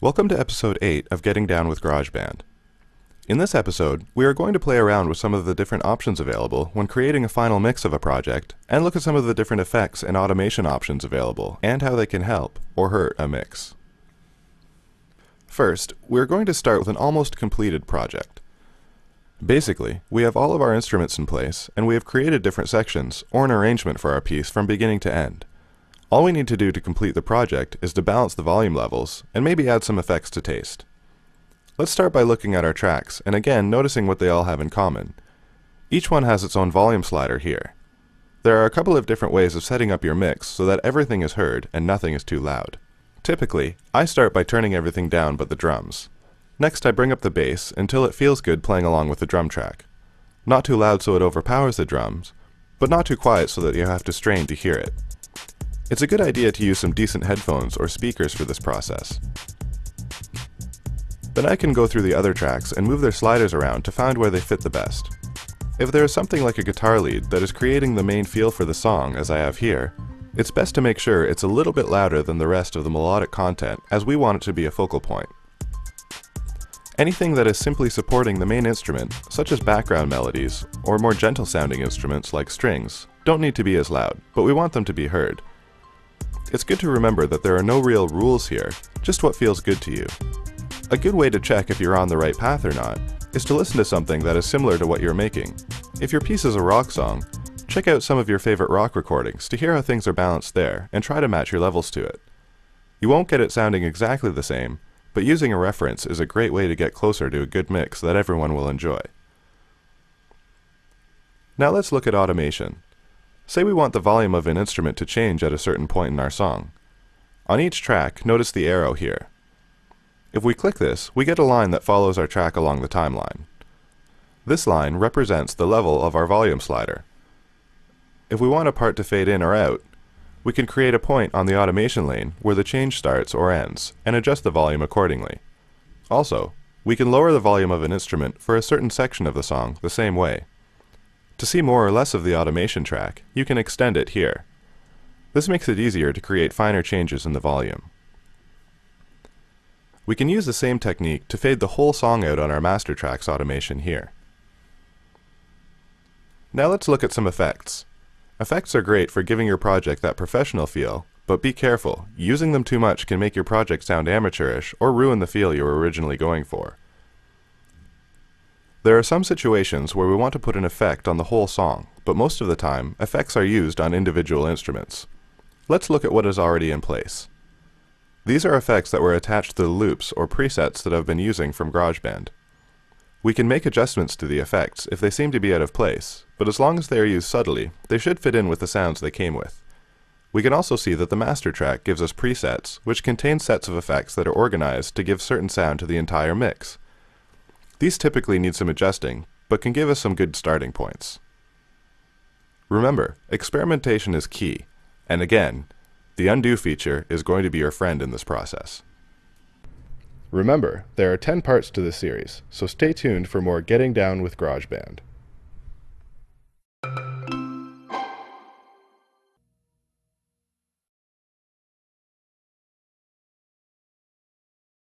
Welcome to episode 8 of Getting Down with GarageBand. In this episode, we are going to play around with some of the different options available when creating a final mix of a project, and look at some of the different effects and automation options available, and how they can help or hurt a mix. First, we're going to start with an almost completed project. Basically, we have all of our instruments in place, and we have created different sections or an arrangement for our piece from beginning to end. All we need to do to complete the project is to balance the volume levels and maybe add some effects to taste. Let's start by looking at our tracks and again noticing what they all have in common. Each one has its own volume slider here. There are a couple of different ways of setting up your mix so that everything is heard and nothing is too loud. Typically, I start by turning everything down but the drums. Next, I bring up the bass until it feels good playing along with the drum track. Not too loud so it overpowers the drums, but not too quiet so that you have to strain to hear it. It's a good idea to use some decent headphones or speakers for this process. Then I can go through the other tracks and move their sliders around to find where they fit the best. If there is something like a guitar lead that is creating the main feel for the song, as I have here, it's best to make sure it's a little bit louder than the rest of the melodic content, as we want it to be a focal point. Anything that is simply supporting the main instrument, such as background melodies, or more gentle sounding instruments like strings, don't need to be as loud, but we want them to be heard. It's good to remember that there are no real rules here, just what feels good to you. A good way to check if you're on the right path or not is to listen to something that is similar to what you're making. If your piece is a rock song, check out some of your favorite rock recordings to hear how things are balanced there and try to match your levels to it. You won't get it sounding exactly the same, but using a reference is a great way to get closer to a good mix that everyone will enjoy. Now let's look at automation. Say we want the volume of an instrument to change at a certain point in our song. On each track, notice the arrow here. If we click this, we get a line that follows our track along the timeline. This line represents the level of our volume slider. If we want a part to fade in or out, we can create a point on the automation lane where the change starts or ends, and adjust the volume accordingly. Also, we can lower the volume of an instrument for a certain section of the song the same way. To see more or less of the automation track, you can extend it here. This makes it easier to create finer changes in the volume. We can use the same technique to fade the whole song out on our master tracks automation here. Now let's look at some effects. Effects are great for giving your project that professional feel, but be careful, using them too much can make your project sound amateurish or ruin the feel you were originally going for. There are some situations where we want to put an effect on the whole song, but most of the time, effects are used on individual instruments. Let's look at what is already in place. These are effects that were attached to the loops or presets that I've been using from GarageBand. We can make adjustments to the effects if they seem to be out of place, but as long as they are used subtly, they should fit in with the sounds they came with. We can also see that the master track gives us presets, which contain sets of effects that are organized to give certain sound to the entire mix. These typically need some adjusting, but can give us some good starting points. Remember, experimentation is key, and again, the undo feature is going to be your friend in this process. Remember, there are 10 parts to this series, so stay tuned for more Getting Down with GarageBand.